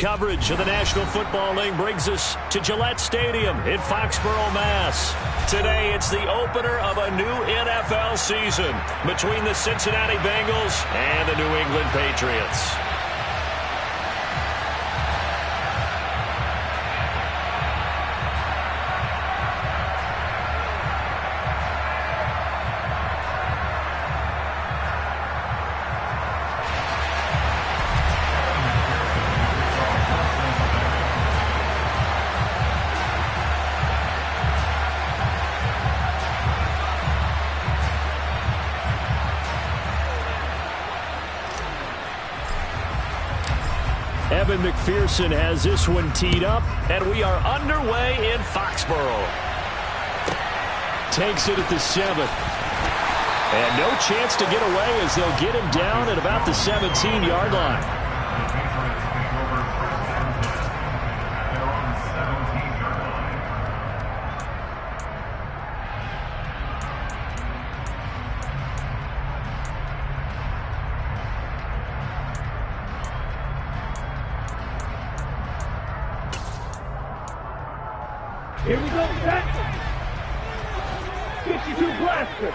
coverage of the National Football League brings us to Gillette Stadium in Foxborough, Mass. Today, it's the opener of a new NFL season between the Cincinnati Bengals and the New England Patriots. Evan McPherson has this one teed up, and we are underway in Foxborough. Takes it at the 7th. And no chance to get away as they'll get him down at about the 17-yard line. Here we go, set. 52 blaster.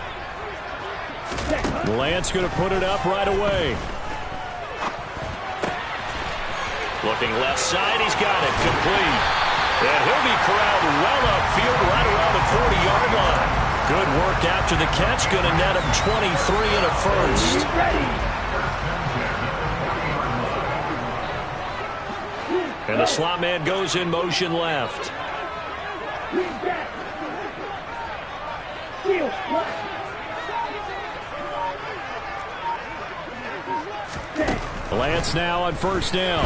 Lance going to put it up right away. Looking left side, he's got it complete. And he'll be corralled well upfield right around the 40-yard line. Good work after the catch, going to net him 23 and a first. And the slot man goes in motion left. Lance now on first down.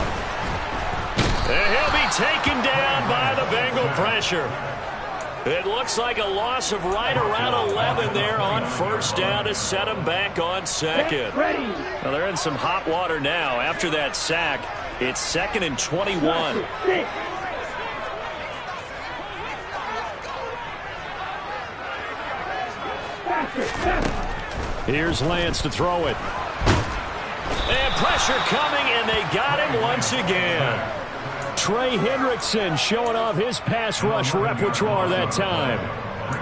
And he'll be taken down by the Bengal pressure. It looks like a loss of right around 11 there on first down to set him back on second. Well, they're in some hot water now. After that sack, it's 2nd and 21. Here's Lance to throw it. And pressure coming, and they got him once again. Trey Hendrickson showing off his pass rush repertoire that time.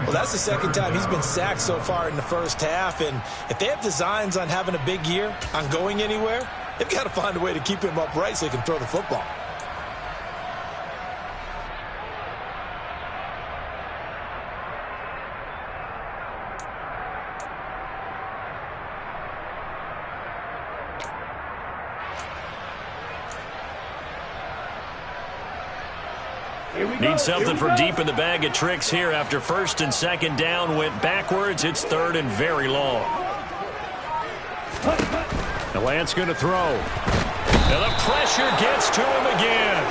Well, that's the second time he's been sacked so far in the first half, and if they have designs on having a big year, on going anywhere, they've got to find a way to keep him upright so he can throw the football. Need something from deep in the bag of tricks here after first and second down went backwards. It's 3rd and very long. The Lance going to throw. And the pressure gets to him again.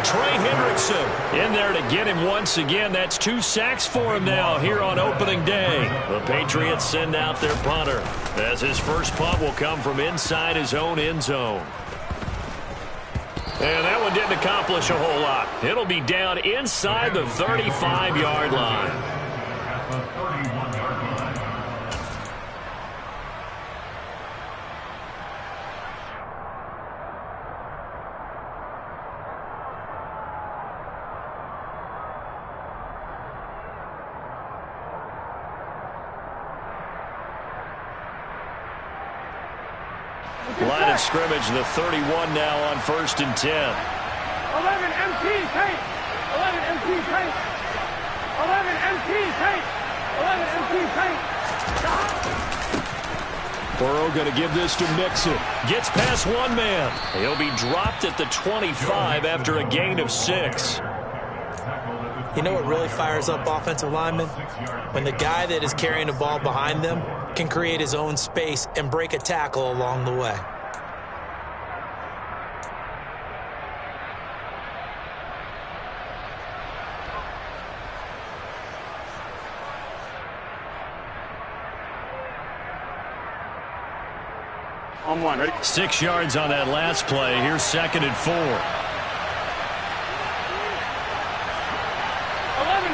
Trey Hendrickson in there to get him once again. That's 2 sacks for him now here on opening day. The Patriots send out their punter as his first punt will come from inside his own end zone. And that one didn't accomplish a whole lot. It'll be down inside the 35-yard line. Line of scrimmage, the 31 now on 1st and 10. 11 MT tape. 11 MT tape. 11 MT tape. 11 MT tape. Burrow going to give this to Mixon. Gets past one man. He'll be dropped at the 25 after a gain of 6. You know what really fires up offensive linemen? When the guy that is carrying the ball behind them can create his own space and break a tackle along the way. On one, ready? 6 yards on that last play. Here's 2nd and 4. 11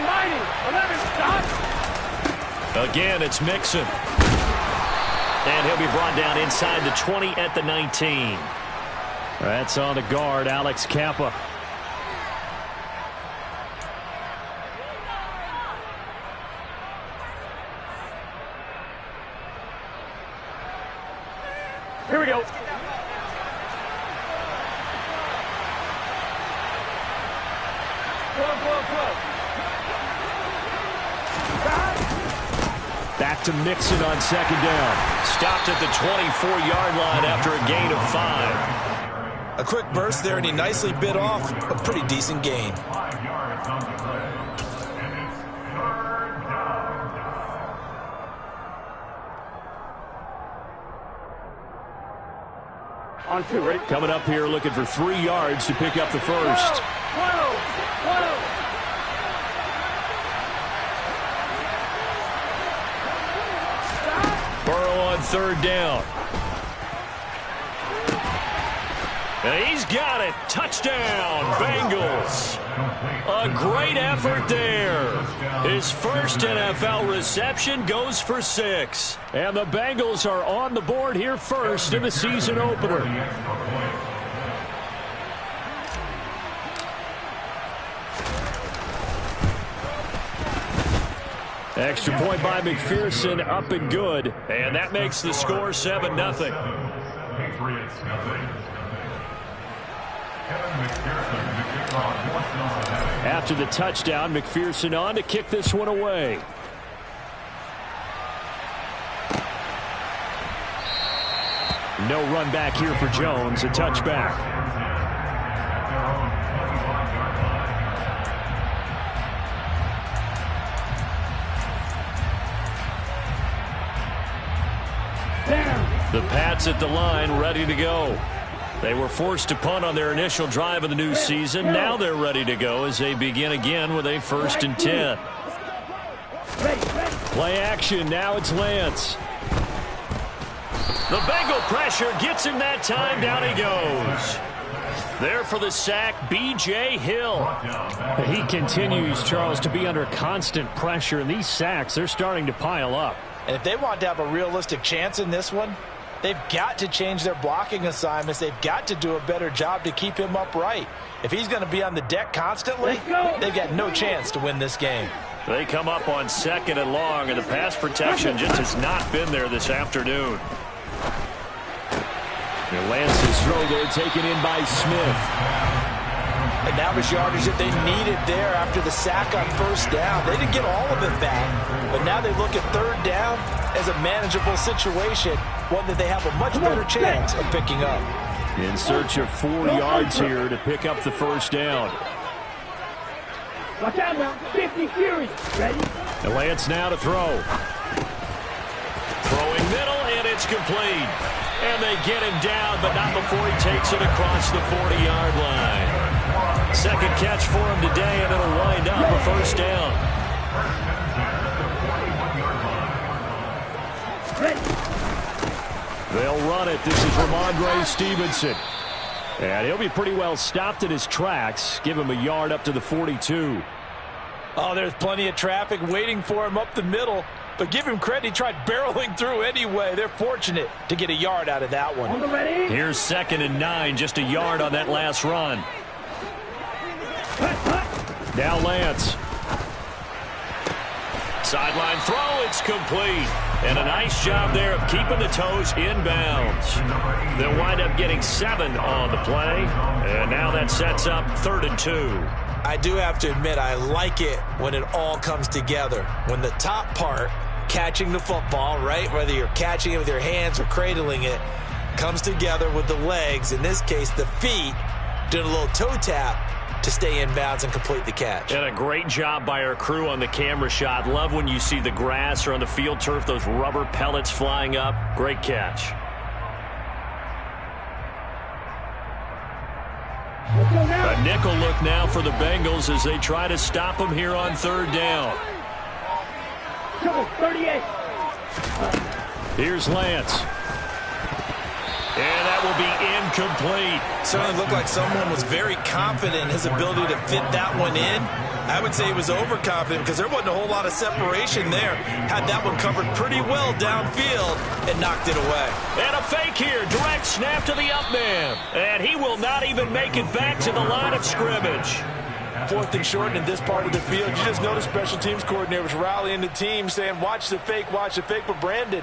mighty. 11 stop. Again, it's Mixon. And he'll be brought down inside the 20 at the 19. That's on the guard, Alex Kappa. Here we go. Back to Mixon on second down. Stopped at the 24-yard line after a gain of 5. A quick burst there, and he nicely bit off a pretty decent gain. On 2, ready? Coming up here looking for 3 yards to pick up the first. Burrow on third down. And he's got it. Touchdown, Bengals. A great effort there. His first NFL reception goes for 6. And the Bengals are on the board here first in the season opener. Extra point by McPherson, up and good. And that makes the score 7-0. After the touchdown, McPherson on to kick this one away. No run back here for Jones, a touchback. The Pats at the line, ready to go. They were forced to punt on their initial drive of the new season. Now they're ready to go as they begin again with a 1st and 10. Play action. Now it's Lance. The Bengal pressure gets him that time. Down he goes. There for the sack, B.J. Hill. He continues, Charles, to be under constant pressure, and these sacks, they're starting to pile up. And if they want to have a realistic chance in this one, they've got to change their blocking assignments. They've got to do a better job to keep him upright. If he's going to be on the deck constantly, they've got no chance to win this game. They come up on 2nd and long, and the pass protection just has not been there this afternoon. Lance's throw there taken in by Smith. And that was yardage that they needed there after the sack on 1st down. They didn't get all of it back, but now they look at 3rd down as a manageable situation, one that they have a much better chance of picking up. In search of 4 yards here to pick up the 1st down. Watch out now, 50 Fury. Ready? And Lance now to throw. Throwing middle, and it's complete. And they get him down, but not before he takes it across the 40-yard line. Second catch for him today, and it'll wind up a 1st down. They'll run it. This is Ramondre Stevenson. And he'll be pretty well stopped in his tracks. Give him a yard up to the 42. Oh, there's plenty of traffic waiting for him up the middle. But give him credit, he tried barreling through anyway. They're fortunate to get a yard out of that one. Here's 2nd and 9, just a yard on that last run. Now Lance. Sideline throw, it's complete. And a nice job there of keeping the toes inbounds. They'll wind up getting 7 on the play. And now that sets up 3rd and 2. I do have to admit, I like it when it all comes together. When the top part, catching the football, right, whether you're catching it with your hands or cradling it, comes together with the legs, in this case the feet, doing a little toe tap to stay in bounds and complete the catch. And a great job by our crew on the camera shot. Love when you see the grass or on the field turf, those rubber pellets flying up. Great catch. A nickel look now for the Bengals as they try to stop him here on 3rd down. 38. Here's Lance. And that will be incomplete. Certainly looked like someone was very confident in his ability to fit that one in. I would say he was overconfident because there wasn't a whole lot of separation there. Had that one covered pretty well downfield and knocked it away. And a fake here. Direct snap to the up man. And he will not even make it back to the line of scrimmage. 4th and short in this part of the field. You just notice special teams coordinators rallying the team saying, watch the fake. But Brandon,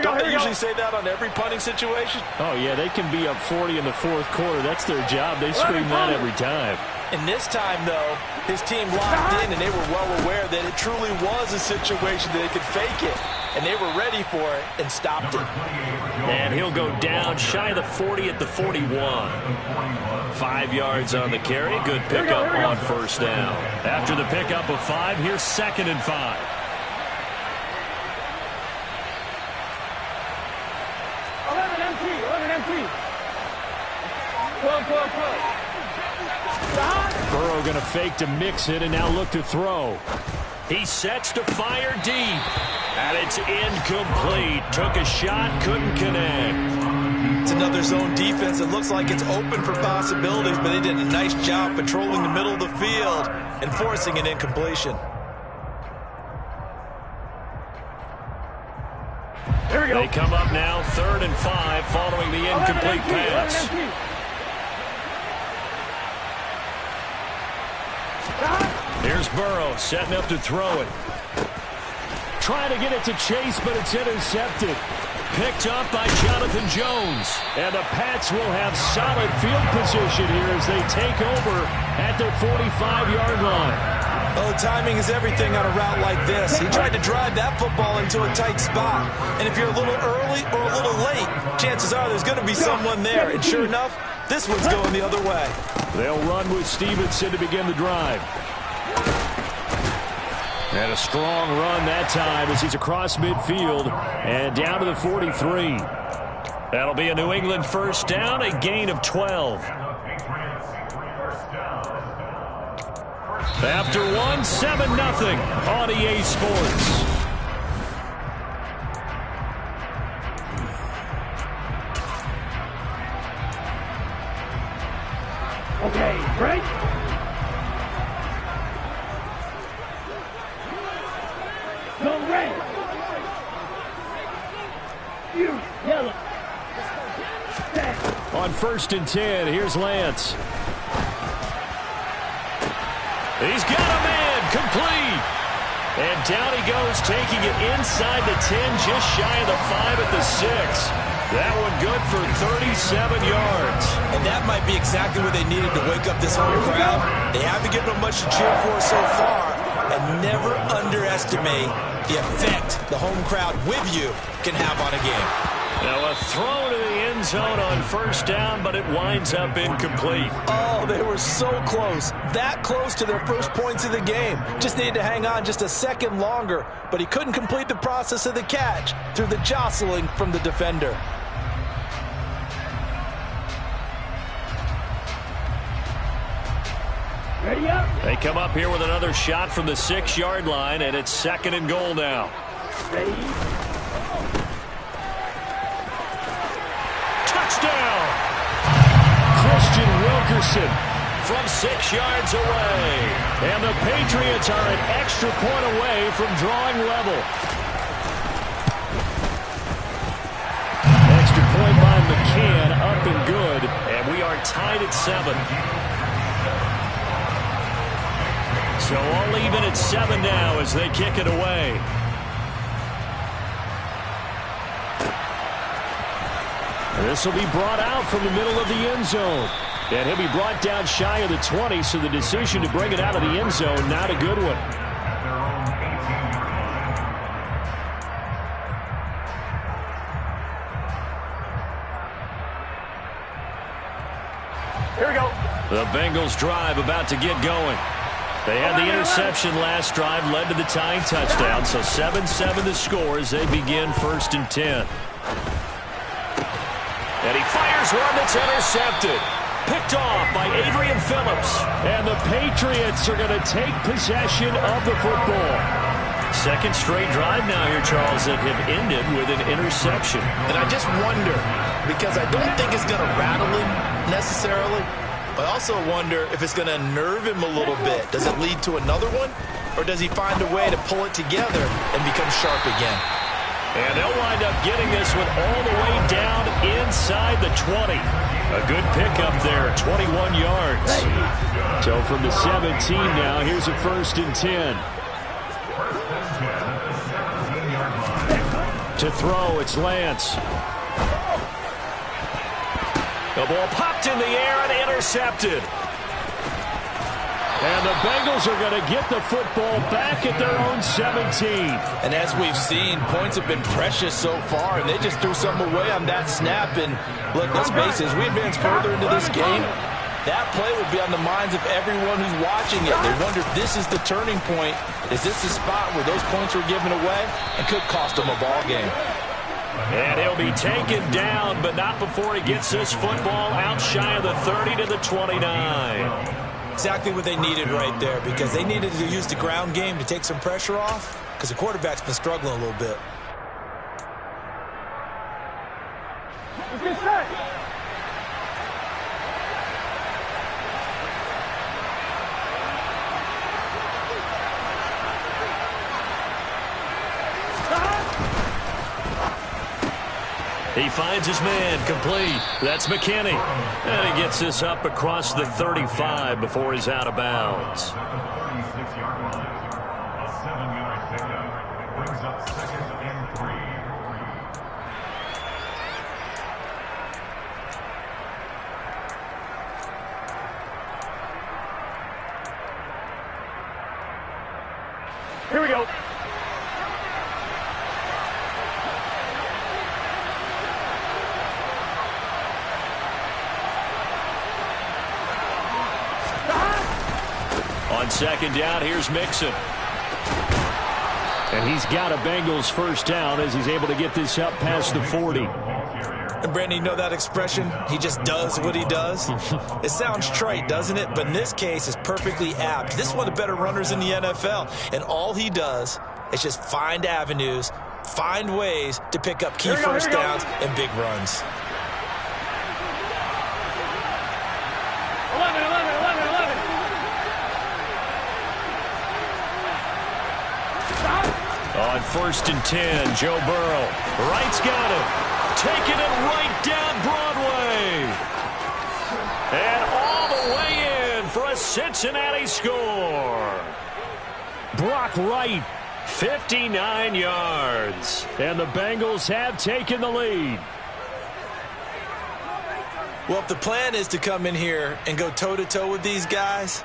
don't they usually say that on every punting situation? Oh, yeah, they can be up 40 in the 4th quarter. That's their job. They scream that every time. And this time, though, his team locked in, and they were well aware that it truly was a situation that they could fake it. And they were ready for it and stopped it. And he'll go down shy of the 40 at the 41. 5 yards on the carry. Good pickup on first down. After the pickup of 5, here's 2nd and 5. Burrow going to fake to mix it and now look to throw. He sets to fire deep. And it's incomplete. Took a shot, couldn't connect. It's another zone defense. It looks like it's open for possibilities, but they did a nice job patrolling the middle of the field and forcing an incompletion. They come up now 3rd and 5 following the incomplete pass. Here's Burrow setting up to throw it. Trying to get it to Chase, but it's intercepted. Picked up by Jonathan Jones. And the Pats will have solid field position here as they take over at their 45-yard line. Oh, timing is everything on a route like this. He tried to drive that football into a tight spot. And if you're a little early or a little late, chances are there's going to be someone there. And sure enough, this one's going the other way. They'll run with Stevenson to begin the drive. And a strong run that time as he's across midfield and down to the 43. That'll be a New England first down, a gain of 12. After 1, 7-0 on EA Sports. Okay, break. Go red. You yellow. On 1st and 10, here's Lance. He's got a man, complete. And down he goes, taking it inside the 10, just shy of the 5 at the 6. That one good for 37 yards. And that might be exactly what they needed to wake up this home crowd. They haven't given them much to cheer for so far. And never underestimate the effect the home crowd with you can have on a game. Now a throw to the end zone on first down, but it winds up incomplete. Oh, they were so close. That close to their first points of the game. Just needed to hang on just a second longer, but he couldn't complete the process of the catch through the jostling from the defender. Ready up. They come up here with another shot from the 6-yard line, and it's 2nd and goal now. Ready. Touchdown! Christian Wilkerson from 6 yards away. And the Patriots are an extra point away from drawing level. Extra point by McCann, up and good. And we are tied at 7. So all even at 7 now as they kick it away. This will be brought out from the middle of the end zone. And he'll be brought down shy of the 20, so the decision to bring it out of the end zone, not a good one. Here we go. The Bengals drive about to get going. They had the interception last drive, led to the tying touchdown, so 7-7 the score as they begin 1st and 10. And he fires one that's intercepted. Picked off by Adrian Phillips. And the Patriots are going to take possession of the football. 2nd straight drive now here, Charles, that have ended with an interception. And I just wonder, because I don't think it's going to rattle him necessarily. I also wonder if it's going to nerve him a little bit. Does it lead to another one? Or does he find a way to pull it together and become sharp again? And they'll wind up getting this one all the way down inside the 20. A good pickup there, 21 yards. So from the 17 now, here's a 1st and 10. To throw, it's Lance. The ball popped in the air and intercepted. And the Bengals are going to get the football back at their own 17. And as we've seen, points have been precious so far, and they just threw some away on that snap. And look, let's face it, as we advance further into this game, that play would be on the minds of everyone who's watching it. They wonder if this is the turning point. Is this the spot where those points were given away and could cost them a ball game? And he'll be taken down, but not before he gets this football out shy of the 30 to the 29. Exactly what they needed right there, because they needed to use the ground game to take some pressure off, because the quarterback's been struggling a little bit. Get set. He finds his man, complete. That's McKinney. And he gets this up across the 35 before he's out of bounds. The 36-yard line. A 7-yard pickup brings up 2nd and 3. Here we go. On 2nd down, here's Mixon. And he's got a Bengals 1st down as he's able to get this up past the 40. And Brandon, you know that expression? He just does what he does? It sounds trite, doesn't it? But in this case, it's perfectly apt. This is one of the better runners in the NFL. And all he does is just find avenues, find ways to pick up key 1st downs and big runs. 11. On 1st and 10, Joe Burrow. Wright's got it. Taking it right down Broadway. And all the way in for a Cincinnati score. Brock Wright, 59 yards. And the Bengals have taken the lead. Well, if the plan is to come in here and go toe-to-toe with these guys,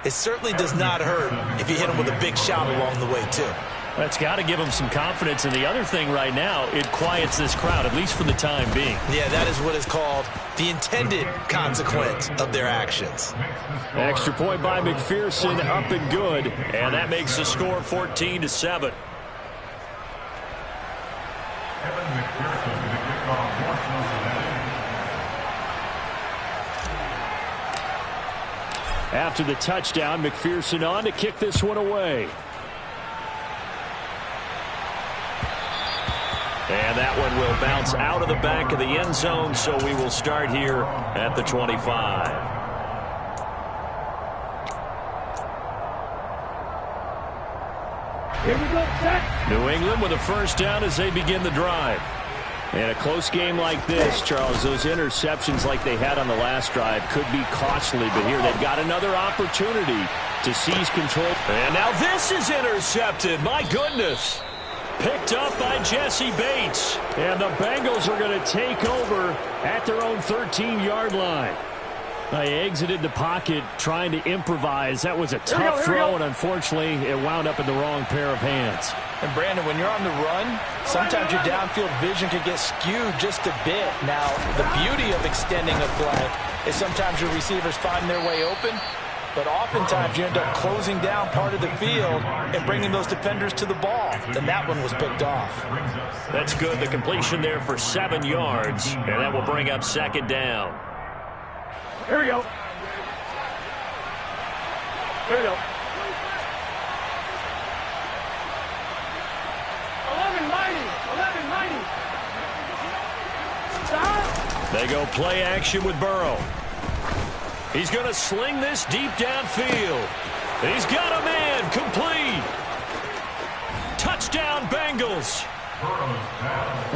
it certainly does not hurt if you hit them with a big shot along the way, too. That's got to give them some confidence. And the other thing right now, it quiets this crowd, at least for the time being. Yeah, that is what is called the intended consequence of their actions. Extra point by McPherson, up and good. And that makes the score 14-7. Evan McPherson to the kickoff. After the touchdown, McPherson on to kick this one away. And that one will bounce out of the back of the end zone, so we will start here at the 25. Here we go, set. New England with a 1st down as they begin the drive. In a close game like this, Charles, those interceptions like they had on the last drive could be costly, but here they've got another opportunity to seize control. And now this is intercepted. My goodness. Picked up by Jesse Bates. And the Bengals are going to take over at their own 13-yard line. They exited the pocket trying to improvise. That was a tough throw, and unfortunately, it wound up in the wrong pair of hands. And, Brandon, when you're on the run, sometimes your downfield vision can get skewed just a bit. Now, the beauty of extending a play is sometimes your receivers find their way open, but oftentimes you end up closing down part of the field and bringing those defenders to the ball. And that one was picked off. That's good. The completion there for 7 yards, and that will bring up 2nd down. Here we go. Here we go. 11-90. Stop. They go play action with Burrow. He's going to sling this deep downfield. He's got a man, complete. Touchdown, Bengals.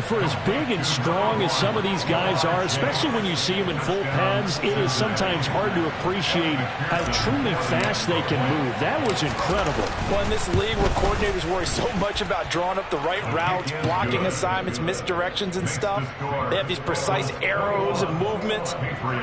For as big and strong as some of these guys are, especially when you see them in full pads, it is sometimes hard to appreciate how truly fast they can move. That was incredible. Well, in this league where coordinators worry so much about drawing up the right routes, blocking assignments, misdirections and stuff, they have these precise arrows and movements.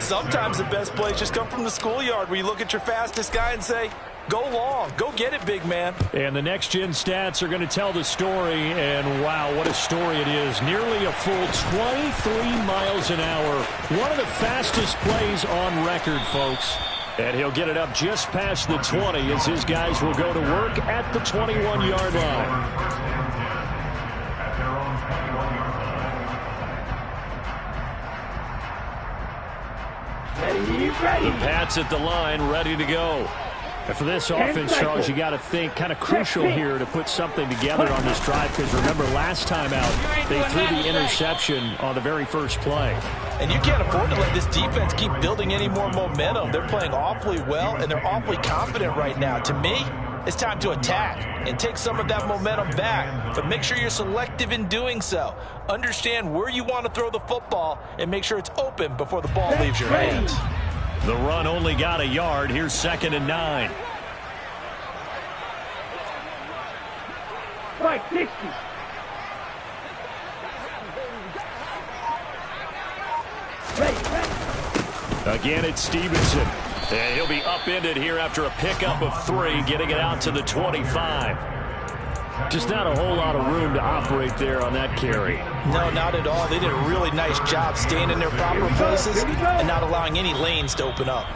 Sometimes the best plays just come from the schoolyard where you look at your fastest guy and say, go long. Go get it, big man. And the next-gen stats are going to tell the story, and wow, what a story it is. Nearly a full 23 miles an hour. One of the fastest plays on record, folks. And he'll get it up just past the 20 as his guys will go to work at the 21-yard line. The Pats at the line, ready to go. And for this offense, Charles, you got to think kind of crucial here to put something together on this drive, because remember last time out they threw the interception on the very first play. And you can't afford to let this defense keep building any more momentum. They're playing awfully well, and they're awfully confident right now. To me, it's time to attack and take some of that momentum back. But make sure you're selective in doing so. Understand where you want to throw the football and make sure it's open before the ball leaves your hands. The run only got a yard. Here's 2nd and 9. Right, 60. Ready. Again, it's Stevenson. And he'll be upended here after a pickup of 3, getting it out to the 25. Just not a whole lot of room to operate there on that carry. No, not at all. They did a really nice job staying in their proper places and not allowing any lanes to open up.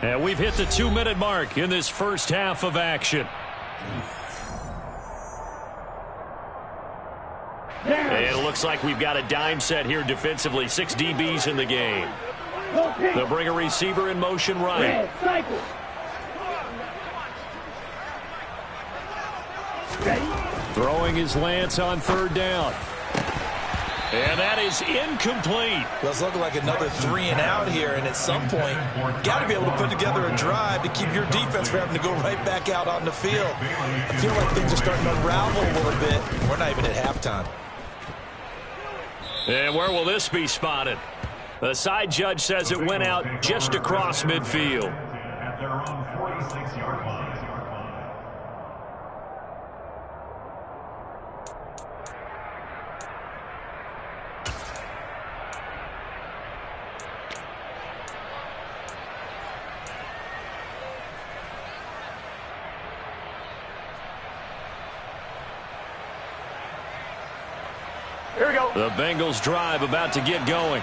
And we've hit the 2-minute mark in this first half of action. And it looks like we've got a dime set here defensively. 6 DBs in the game. They'll bring a receiver in motion right. Cycle. Throwing his Lance on 3rd down. And that is incomplete. Well, it's looking like another 3 and out here, and at some point, got to be able to put together a drive to keep your defense from having to go right back out on the field. I feel like things are starting to unravel a little bit. We're not even at halftime. And where will this be spotted? The side judge says it went out just across midfield. At their own 46-yard line. Here we go. The Bengals drive about to get going.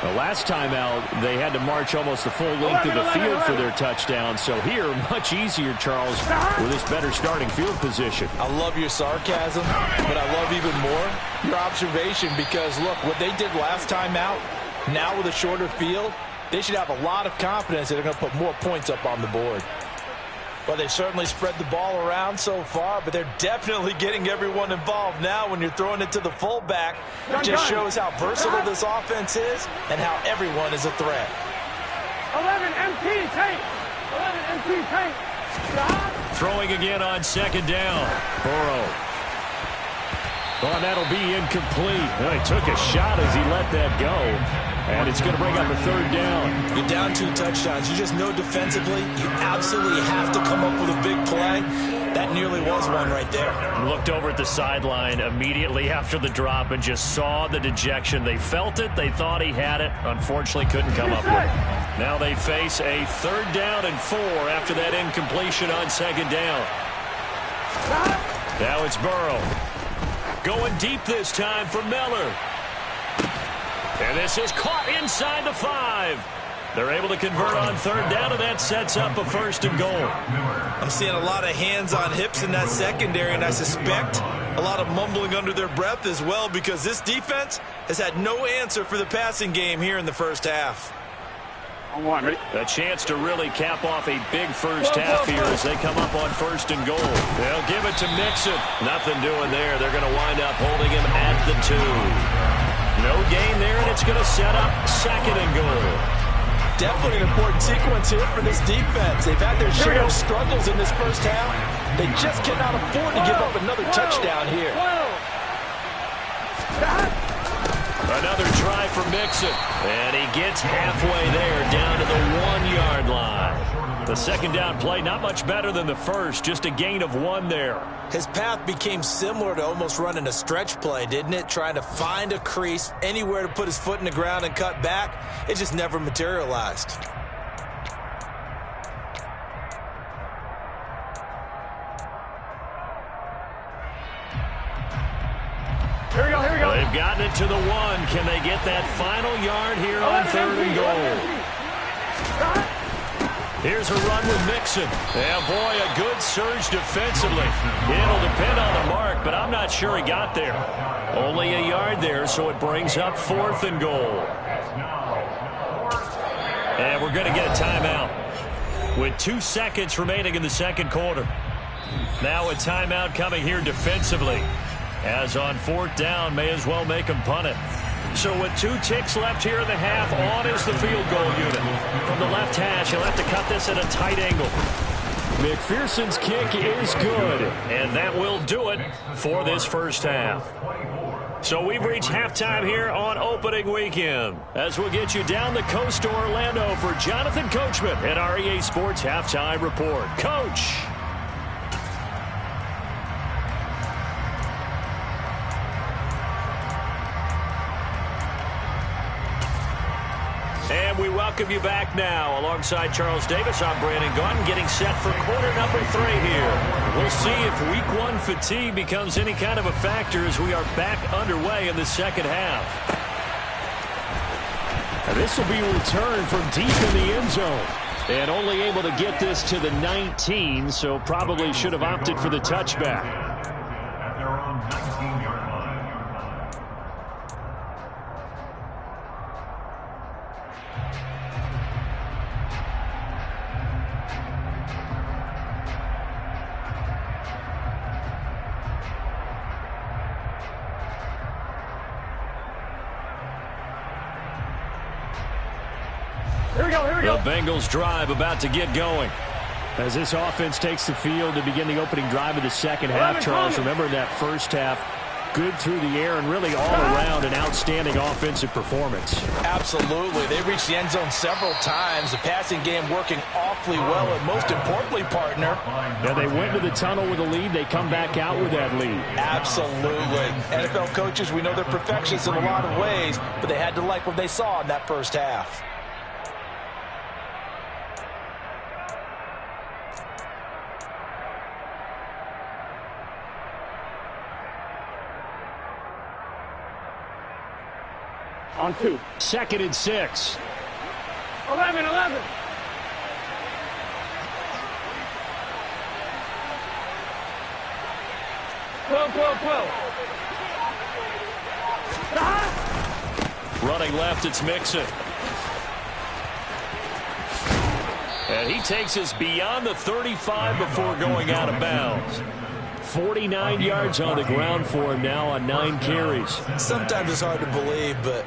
The last time out, they had to march almost the full length of the field for their touchdown. So here, much easier, Charles, with this better starting field position. I love your sarcasm, but I love even more your observation, because, look, what they did last time out, now with a shorter field, they should have a lot of confidence that they're going to put more points up on the board. Well, they've certainly spread the ball around so far, but they're definitely getting everyone involved now when you're throwing it to the fullback. It just shows how versatile this offense is and how everyone is a threat. 11 MT tank. 11 MT tank. Stop. Throwing again on 2nd down. Burrow. Well, that'll be incomplete. Well, he took a shot as he let that go. And it's going to bring up a 3rd down. You're down 2 touchdowns. You just know defensively you absolutely have to come up with a big play. That nearly was one right there. Looked over at the sideline immediately after the drop and just saw the dejection. They felt it. They thought he had it. Unfortunately, couldn't come up with it. Now they face a 3rd down and 4 after that incompletion on 2nd down. Now it's Burrow. Going deep this time for Miller. And this is caught inside the 5. They're able to convert on 3rd down, and that sets up a 1st and goal. I'm seeing a lot of hands on hips in that secondary, and I suspect a lot of mumbling under their breath as well, because this defense has had no answer for the passing game here in the first half. On 1, ready? A chance to really cap off a big first half here as they come up on 1st and goal. They'll give it to Mixon. Nothing doing there. They're going to wind up holding him at the 2. No gain there, and it's going to set up 2nd and goal. Definitely an important sequence here for this defense. They've had their share of struggles in this first half. They just cannot afford to give up another touchdown here. Another try for Mixon, and he gets halfway there, down to the 1-yard line. The 2nd down play, not much better than the first, just a gain of 1 there. His path became similar to almost running a stretch play, didn't it? Trying to find a crease, anywhere to put his foot in the ground and cut back. It just never materialized. Here we go, here we go. They've gotten it to the 1. Can they get that final yard here on 3rd and goal? Here's a run with Mixon. Yeah, boy, a good surge defensively. It'll depend on the mark, but I'm not sure he got there. Only a yard there, so it brings up 4th and goal. And we're going to get a timeout with 2 seconds remaining in the 2nd quarter. Now a timeout coming here defensively. As on 4th down, may as well make him punt it. So with 2 ticks left here in the half, on is the field goal unit. From the left hash, he'll have to cut this at a tight angle. McPherson's kick is good, and that will do it for this first half. So we've reached halftime here on opening weekend, as we'll get you down the coast to Orlando for Jonathan Coachman at our EA Sports Halftime Report. Coach. And we welcome you back now. Alongside Charles Davis, I'm Brandon Gaudin, getting set for quarter number 3 here. We'll see if week 1 fatigue becomes any kind of a factor as we are back underway in the 2nd half. This will be a return from deep in the end zone. And only able to get this to the 19, so probably should have opted for the touchback. At their own 19-yard line. Here we go, here we go. The Bengals drive about to get going. As this offense takes the field to begin the opening drive of the 2nd half, Charles, remember in that first half, good through the air and really all around an outstanding offensive performance. Absolutely. They reached the end zone several times. The passing game working awfully well, and most importantly, partner. Now they went to the tunnel with a lead. They come back out with that lead. Absolutely. NFL coaches, we know they're perfectionists in a lot of ways, but they had to like what they saw in that first half. On 2. 2nd and 6. 11. 12. Running left, it's Mixon. And he takes us beyond the 35 before going out of bounds. 49 yards on the ground for him now on 9 carries. Sometimes it's hard to believe, but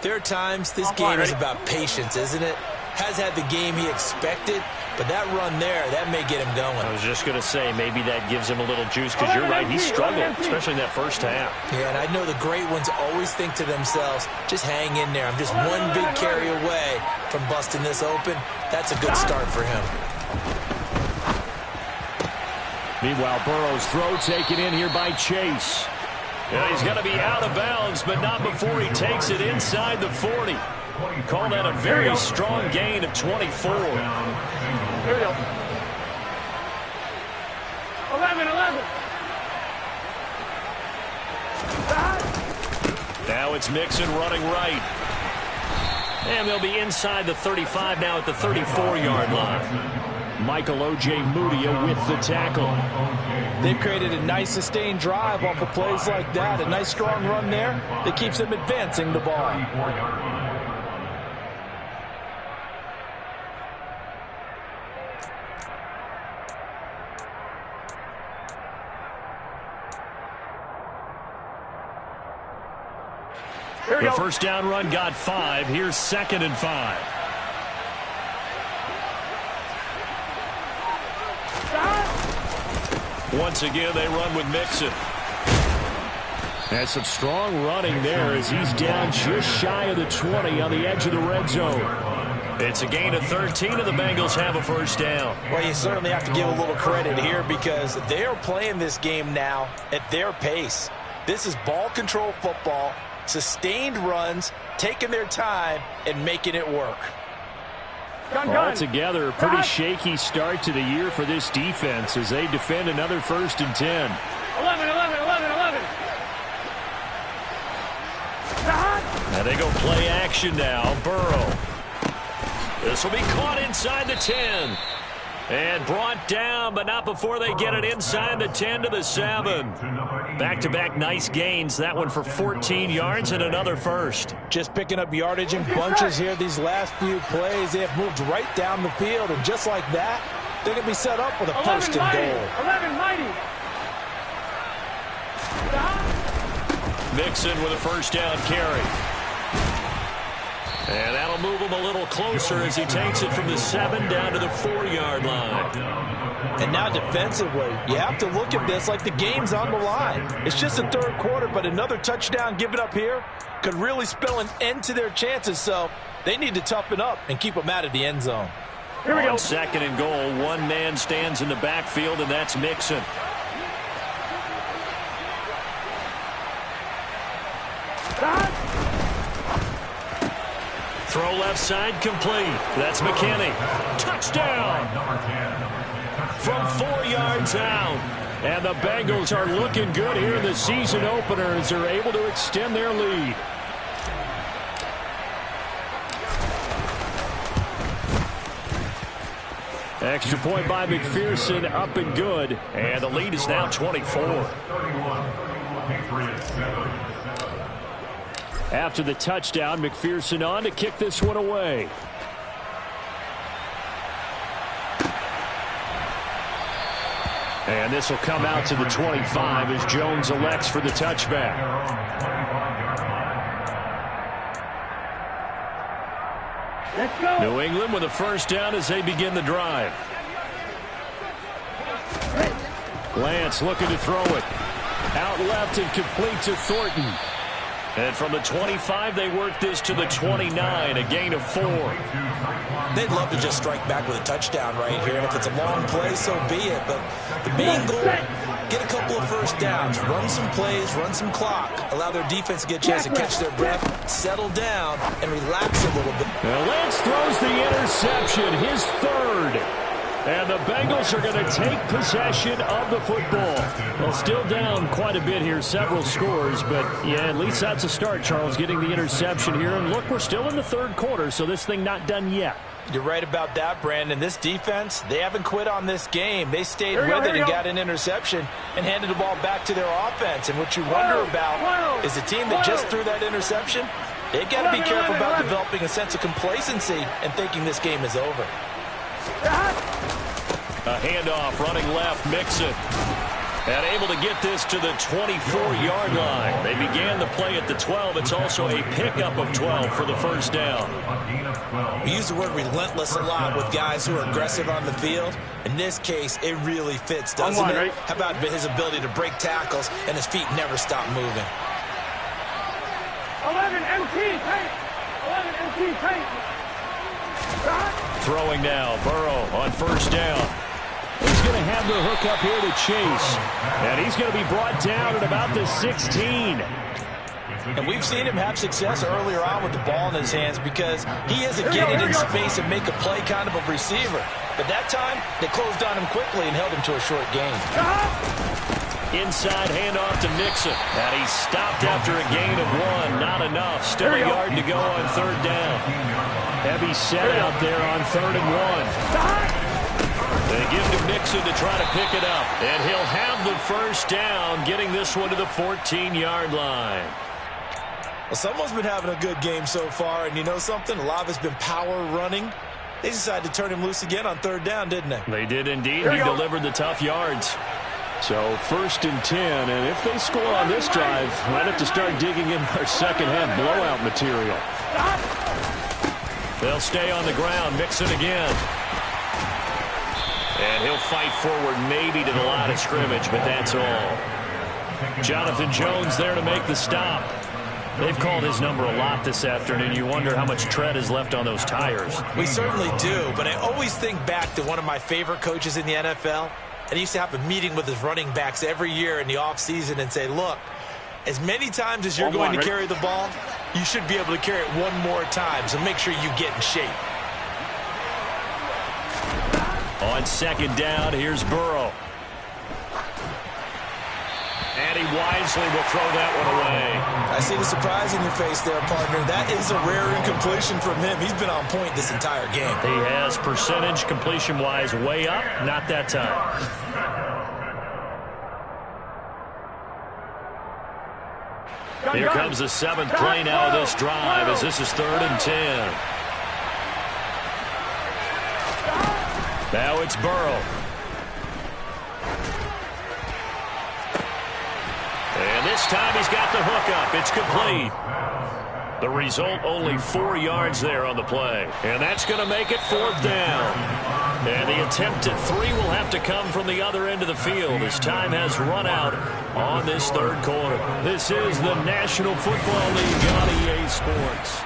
there are times this game is about patience, isn't it? Has had the game he expected, but that run there, that may get him going. I was just going to say, maybe that gives him a little juice, because you're right, he struggled, especially in that first half. Yeah, and I know the great ones always think to themselves, just hang in there. I'm just one big carry away from busting this open. That's a good start for him. Meanwhile, Burrow's throw taken in here by Chase. Yeah, he's going to be out of bounds, but not before he takes it inside the 40. Call that a very strong gain of 24. Here we go. 11. Now it's Mixon running right. And they'll be inside the 35 now at the 34-yard line. Michael O.J. Mudia with the tackle. They've created a nice sustained drive off of plays like that. A nice strong run there that keeps them advancing the ball. The first down run got 5. Here's 2nd and 5. Once again, they run with Mixon. And some strong running there as he's down just shy of the 20 on the edge of the red zone. It's a gain of 13, and the Bengals have a first down. Well, you certainly have to give a little credit here because they are playing this game now at their pace. This is ball control football, sustained runs, taking their time, and making it work. Altogether, a pretty shaky start to the year for this defense as they defend another 1st and 10. 11. Now they go play action now. Burrow. This will be caught inside the 10. And brought down, but not before they get it inside the 10 to the 7. Back-to-back nice gains. That one for 14 yards and another first. Just picking up yardage in bunches here these last few plays. They have moved right down the field, and just like that, they're going to be set up with a 1st and goal. 11 mighty. Mixon with a first down carry. And that'll move him a little closer as he takes it from the 7 down to the 4-yard line. And now defensively, you have to look at this like the game's on the line. It's just the 3rd quarter, but another touchdown given up here could really spell an end to their chances. So they need to toughen up and keep them out of the end zone. Here we go. 2nd and goal. One man stands in the backfield, and that's Mixon. Throw left side complete. That's McKinney. Touchdown! From 4 yards out. And the Bengals are looking good here in the season opener as they're able to extend their lead. Extra point by McPherson, up and good. And the lead is now 24. After the touchdown, McPherson on to kick this one away. And this will come out to the 25 as Jones elects for the touchback. Let's go. New England with a first down as they begin the drive. Lance looking to throw it. Out left and complete to Thornton. And from the 25, they work this to the 29, a gain of 4. They'd love to just strike back with a touchdown right here. And if it's a long play, so be it. But the main goal, get a couple of first downs, run some plays, run some clock, allow their defense to get a chance to catch their breath, settle down, and relax a little bit. Now Lance throws the interception, his 3rd. And the Bengals are going to take possession of the football. Well, still down quite a bit here, several scores. But, yeah, at least that's a start, Charles, getting the interception here. And, look, we're still in the 3rd quarter, so this thing not done yet. You're right about that, Brandon. This defense, they haven't quit on this game. They stayed with it and got an interception and handed the ball back to their offense. And what you wonder about is the team that just threw that interception, they've got to be careful about developing a sense of complacency and thinking this game is over. A handoff running left, Mixon. And able to get this to the 24-yard line. They began the play at the 12. It's also a pickup of 12 for the first down. We use the word relentless a lot with guys who are aggressive on the field. In this case, it really fits, doesn't it? Right? How about his ability to break tackles and his feet never stop moving? 11 MT tight. 11 MT tight. Throwing now, Burrow on first down. He's going to have the hook up here to Chase. And he's going to be brought down at about the 16. And we've seen him have success earlier on with the ball in his hands because he isn't getting in space and make a play kind of a receiver. But that time, they closed on him quickly and held him to a short gain. Inside handoff to Mixon. And he's stopped after a gain of 1. Not enough. Still a yard to go on 3rd down. Heavy set out there on 3rd and 1. They give to Mixon to try to pick it up. And he'll have the first down, getting this one to the 14-yard line. Well, someone's been having a good game so far, and you know something? A lot of it's been power running. They decided to turn him loose again on 3rd down, didn't they? They did indeed. He delivered the tough yards. So 1st and 10, and if they score on this drive, might have to start digging in our second-half blowout material. They'll stay on the ground, Mixon again. And he'll fight forward maybe to the line of scrimmage, but that's all. Jonathan Jones there to make the stop. They've called his number a lot this afternoon. You wonder how much tread is left on those tires. We certainly do, but I always think back to one of my favorite coaches in the NFL. And he used to have a meeting with his running backs every year in the offseason and say, look, as many times as you're going to carry the ball, you should be able to carry it one more time, so make sure you get in shape. On 2nd down, here's Burrow. And he wisely will throw that one away. I see the surprise in your face there, partner. That is a rare incompletion from him. He's been on point this entire game. He has percentage completion-wise way up. Not that time. Here comes the 7th play now of this drive as this is 3rd and 10. Now it's Burrow. And this time he's got the hook up. It's complete. The result, only 4 yards there on the play. And that's going to make it 4th down. And the attempt at 3 will have to come from the other end of the field as time has run out on this 3rd quarter. This is the National Football League on EA Sports.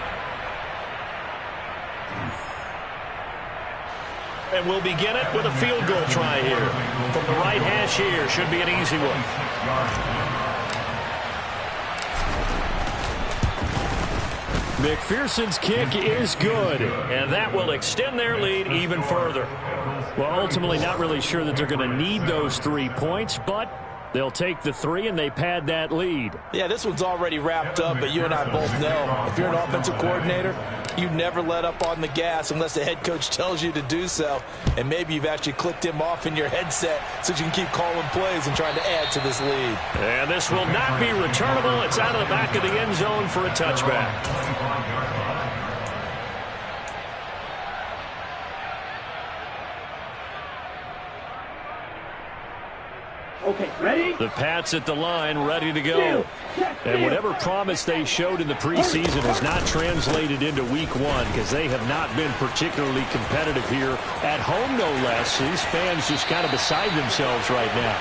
And we'll begin it with a field goal try here. From the right hash here, should be an easy one. McPherson's kick is good, and that will extend their lead even further. Well, ultimately not really sure that they're going to need those 3 points, but they'll take the 3 and they pad that lead. Yeah, this one's already wrapped up, but you and I both know if you're an offensive coordinator, you never let up on the gas unless the head coach tells you to do so. And maybe you've actually clicked him off in your headset so you can keep calling plays and trying to add to this lead. And this will not be returnable. It's out of the back of the end zone for a touchback. Okay, ready? The Pats at the line, ready to go. And whatever promise they showed in the preseason has not translated into week 1 because they have not been particularly competitive here at home, no less. These fans just kind of beside themselves right now.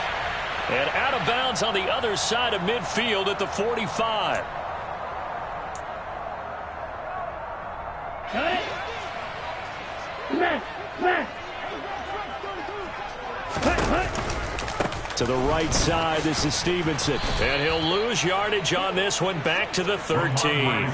And out of bounds on the other side of midfield at the 45. Hey! Smash! To the right side, this is Stevenson. And he'll lose yardage on this one back to the 13.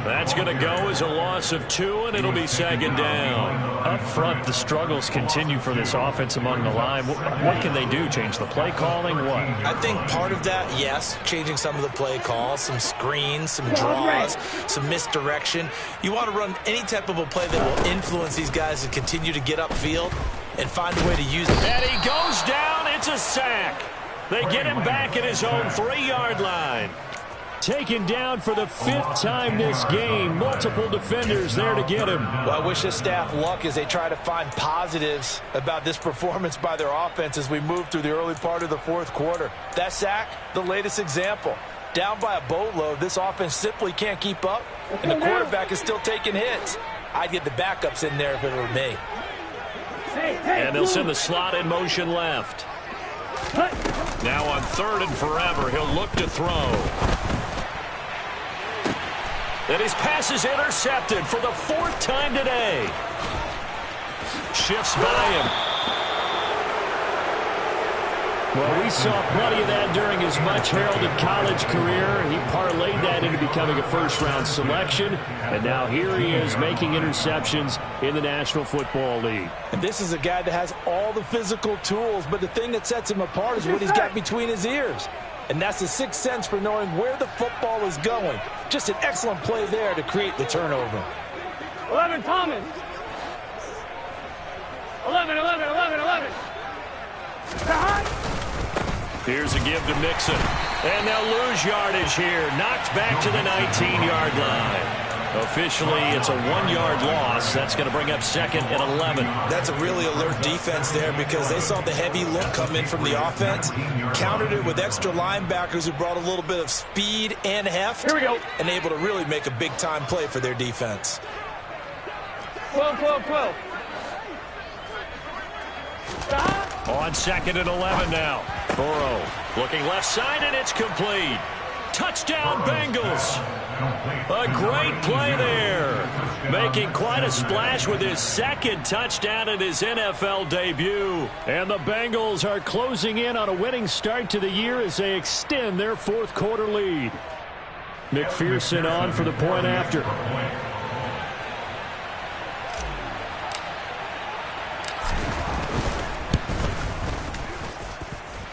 That's going to go as a loss of 2, and it'll be 2nd down. Up front, the struggles continue for this offense among the line. What can they do? Change the play calling? What? I think part of that, yes, changing some of the play calls, some screens, some draws, some misdirection. You want to run any type of a play that will influence these guys to continue to get upfield and find a way to use it. And he goes down. It's a sack. They get him back at his own 3-yard line. Taken down for the 5th time this game. Multiple defenders there to get him. Well, I wish this staff luck as they try to find positives about this performance by their offense as we move through the early part of the 4th quarter. That sack, the latest example. Down by a boatload, this offense simply can't keep up, and the quarterback is still taking hits. I'd get the backups in there if it were me. And they'll send the slot in motion left. Now on 3rd and forever, he'll look to throw. And his pass is intercepted for the 4th time today. Shifts by him. Well, we saw plenty of that during his much-heralded college career. He parlayed that into becoming a first-round selection, and now here he is making interceptions in the National Football League. And this is a guy that has all the physical tools, but the thing that sets him apart is what he's got between his ears. And that's the 6th sense for knowing where the football is going. Just an excellent play there to create the turnover. 11, Thomas. 11. Here's a give to Mixon. And they'll lose yardage here. Knocked back to the 19-yard line. Officially, it's a 1-yard loss. That's going to bring up 2nd and 11. That's a really alert defense there because they saw the heavy look come in from the offense, countered it with extra linebackers who brought a little bit of speed and heft. Here we go. And able to really make a big-time play for their defense. 12. On 2nd and 11 now. Burrow looking left side, and it's complete. Touchdown, Bengals. A great play there. Making quite a splash with his 2nd touchdown in his NFL debut. And the Bengals are closing in on a winning start to the year as they extend their 4th quarter lead. McPherson on for the point after.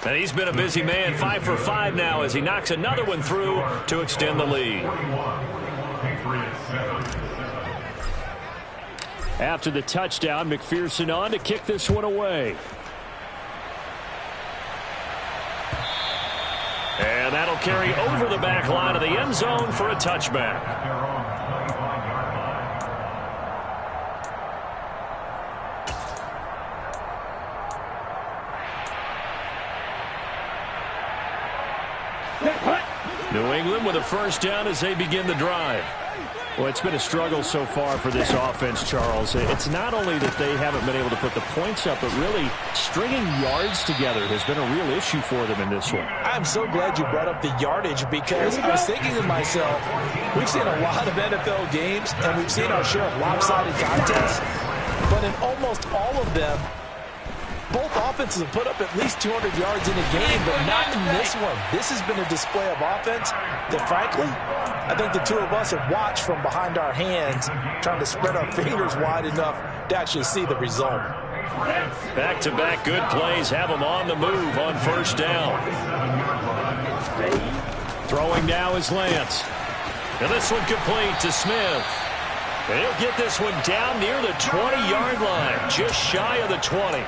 And he's been a busy man, 5 for 5 now as he knocks another one through to extend the lead. After the touchdown, McPherson on to kick this one away. And that'll carry over the back line of the end zone for a touchback. New England with a first down as they begin the drive. Well, it's been a struggle so far for this offense, Charles. It's not only that they haven't been able to put the points up, but really stringing yards together has been a real issue for them in this one. I'm so glad you brought up the yardage because I was thinking to myself, we've seen a lot of NFL games and we've seen our share of lopsided contests, but in almost all of them, both offenses have put up at least 200 yards in a game, but not in this one. This has been a display of offense that, frankly, I think the two of us have watched from behind our hands, trying to spread our fingers wide enough to actually see the result. Back-to-back good plays have them on the move on first down. Throwing now is Lance. And this one complete to Smith. And he'll get this one down near the 20-yard line, just shy of the 20.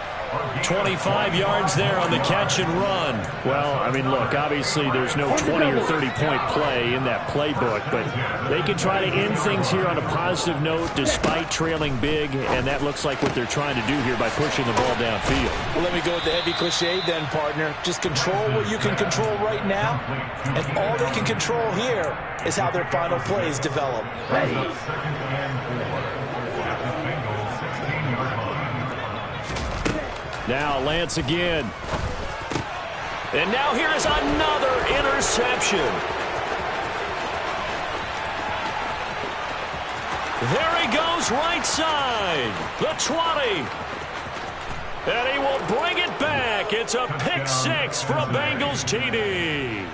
25 yards there on the catch and run. Well, I mean, look, obviously there's no 20 or 30-point play in that playbook, but they can try to end things here on a positive note despite trailing big, and that looks like what they're trying to do here by pushing the ball downfield. Well, let me go with the heavy cliche then, partner. Just control what you can control right now, and all they can control here is how their final plays develop. Now Lance again. And now here is another interception. There he goes right side. The 20. And he will bring it back. It's a pick 6 for a Bengals TD.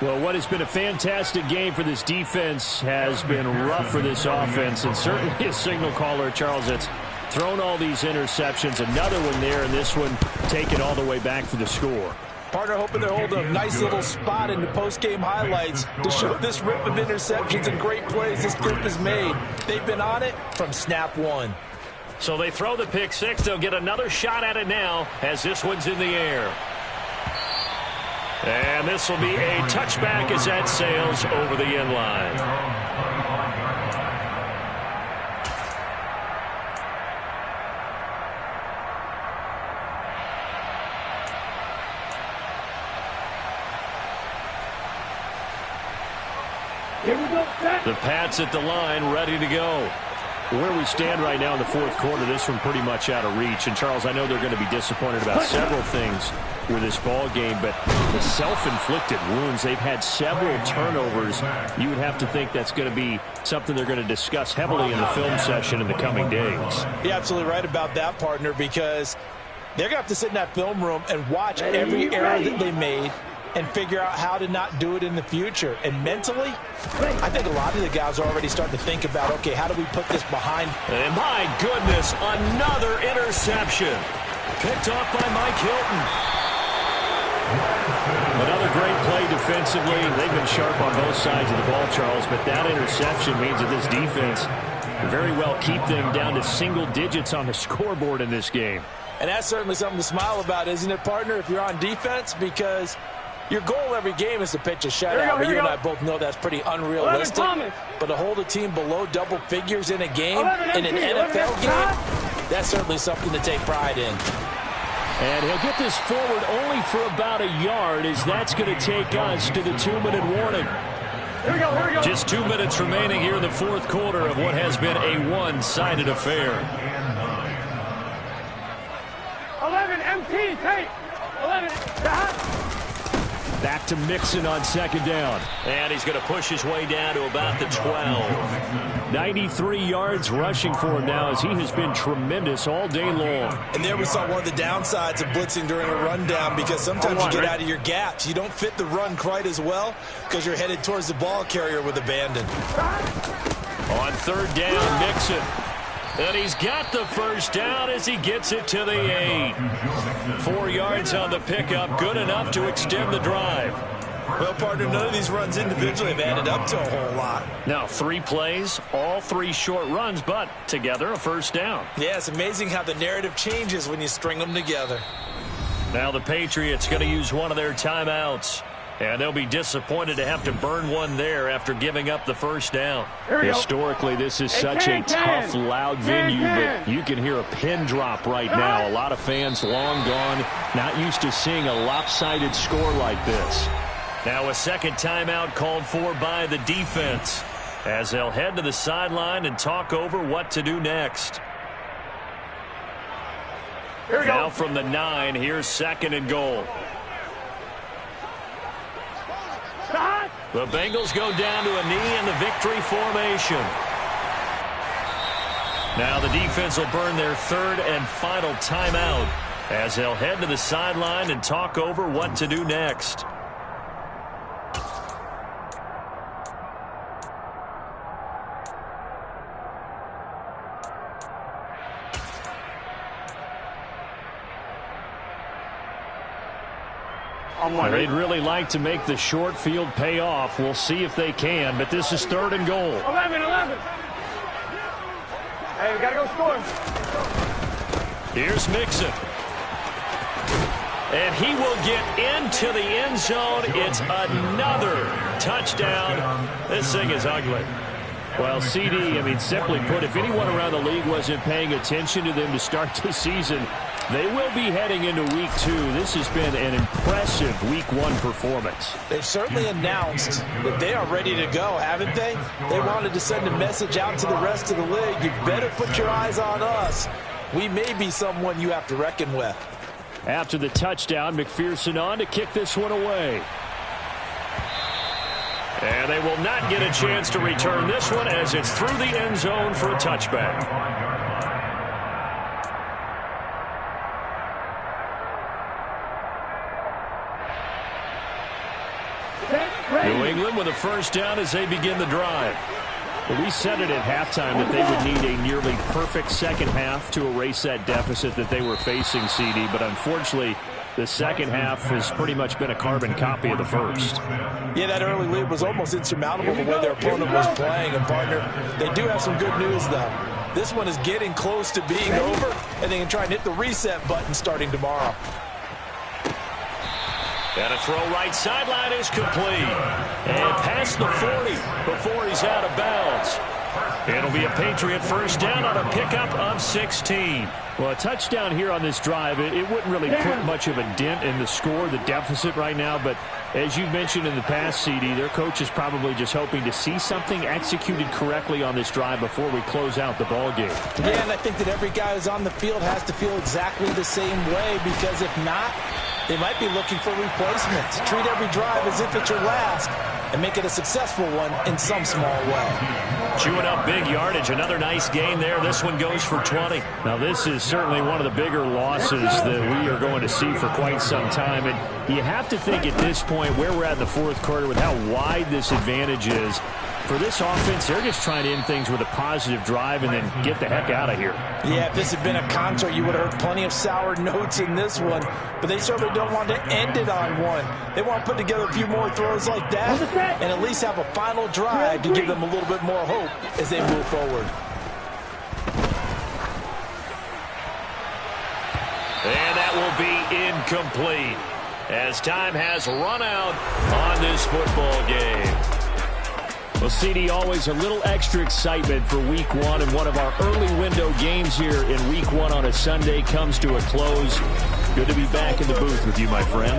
Well, what has been a fantastic game for this defense has been rough for this offense, and certainly a signal caller, Charles, that's thrown all these interceptions. Another one there, and this one taken all the way back for the score. Partner hoping they're holding a nice little spot in the post-game highlights to show this rip of interceptions and great plays this group has made. They've been on it from snap one. So they throw the pick 6. They'll get another shot at it now as this one's in the air. And this will be a touchback as that sails over the end line. Here we go. The Pats at the line, ready to go. Where we stand right now in the fourth quarter, this one pretty much out of reach. And, Charles, I know they're going to be disappointed about several things with this ball game, but the self-inflicted wounds, they've had several turnovers. You would have to think that's going to be something they're going to discuss heavily in the film session in the coming days. You're absolutely right about that, partner, because they're going to have to sit in that film room and watch every error that they made and figure out how to not do it in the future. And mentally, I think a lot of the guys are already starting to think about, okay, how do we put this behind? And my goodness, another interception. Picked off by Mike Hilton. Another great play defensively. They've been sharp on both sides of the ball, Charles, but that interception means that this defense very well keep them down to single digits on the scoreboard in this game. And that's certainly something to smile about, isn't it, partner, if you're on defense? Because Your goal every game is to pitch a shutout, but you and I both know that's pretty unrealistic. But to hold a team below double figures in a game, in an NFL game, that's certainly something to take pride in. And he'll get this forward only for about a yard, as that's going to take us to the 2-minute warning. Here we go. Just 2 minutes remaining here in the fourth quarter of what has been a one-sided affair. 11, MT, take. 11, Back to Mixon on second down. And he's going to push his way down to about the 12. 93 yards rushing for him now, as he has been tremendous all day long. And there we saw one of the downsides of blitzing during a rundown, because sometimes you get out of your gaps. You don't fit the run quite as well because you're headed towards the ball carrier with abandon. On third down, Mixon. And he's got the first down as he gets it to the 8. 4 yards on the pickup, good enough to extend the drive. Well, partner, none of these runs individually have added up to a whole lot. Now 3 plays, all 3 short runs, but together a first down. Yeah, it's amazing how the narrative changes when you string them together. Now the Patriots going to use one of their timeouts. And they'll be disappointed to have to burn one there after giving up the first down. Historically, this is such a tough, loud venue, but you can hear a pin drop right now. A lot of fans long gone, not used to seeing a lopsided score like this. Now a second timeout called for by the defense, as they'll head to the sideline and talk over what to do next. Now from the 9, here's second and goal. The Bengals go down to a knee in the victory formation. Now the defense will burn their third and final timeout, as they'll head to the sideline and talk over what to do next. They'd really like to make the short field pay off. We'll see if they can, but this is third and goal. 11. Hey, we got to go score. Here's Mixon. And he will get into the end zone. It's another touchdown. This thing is ugly. Well, CD, I mean, simply put, if anyone around the league wasn't paying attention to them to start the season, they will be heading into week 2. This has been an impressive week 1 performance. They've certainly announced that they are ready to go, haven't they? They wanted to send a message out to the rest of the league. You better put your eyes on us. We may be someone you have to reckon with. After the touchdown, McPherson on to kick this one away. And they will not get a chance to return this one, as it's through the end zone for a touchback. New England with a first down as they begin the drive. Well, we said it at halftime that they would need a nearly perfect second half to erase that deficit that they were facing, CD, but unfortunately, the second half has pretty much been a carbon copy of the first. Yeah, that early lead was almost insurmountable the way their opponent was playing. And, partner, they do have some good news, though. This one is getting close to being over, and they can try and hit the reset button starting tomorrow. And a throw right sideline is complete. And past the 40 before he's out of bounds. It'll be a Patriot first down on a pickup of 16. Well, a touchdown here on this drive, it wouldn't really put much of a dent in the score, the deficit right now. But as you mentioned in the past, CD, their coach is probably just hoping to see something executed correctly on this drive before we close out the ball game. Yeah, and I think that every guy who's on the field has to feel exactly the same way, because if not, they might be looking for replacements. Treat every drive as if it's your last and make it a successful one in some small way. Chewing up big yardage. Another nice gain there. This one goes for 20. Now, this is certainly one of the bigger losses that we are going to see for quite some time. And you have to think at this point where we're at in the fourth quarter with how wide this advantage is. For this offense, they're just trying to end things with a positive drive and then get the heck out of here. Yeah, if this had been a concert, you would have heard plenty of sour notes in this one. But they certainly don't want to end it on one. They want to put together a few more throws like that and at least have a final drive to give them a little bit more hope as they move forward. And that will be incomplete. as time has run out on this football game. Well, CD, always a little extra excitement for Week 1, and one of our early window games here in Week 1 on a Sunday comes to a close. Good to be back in the booth with you, my friend.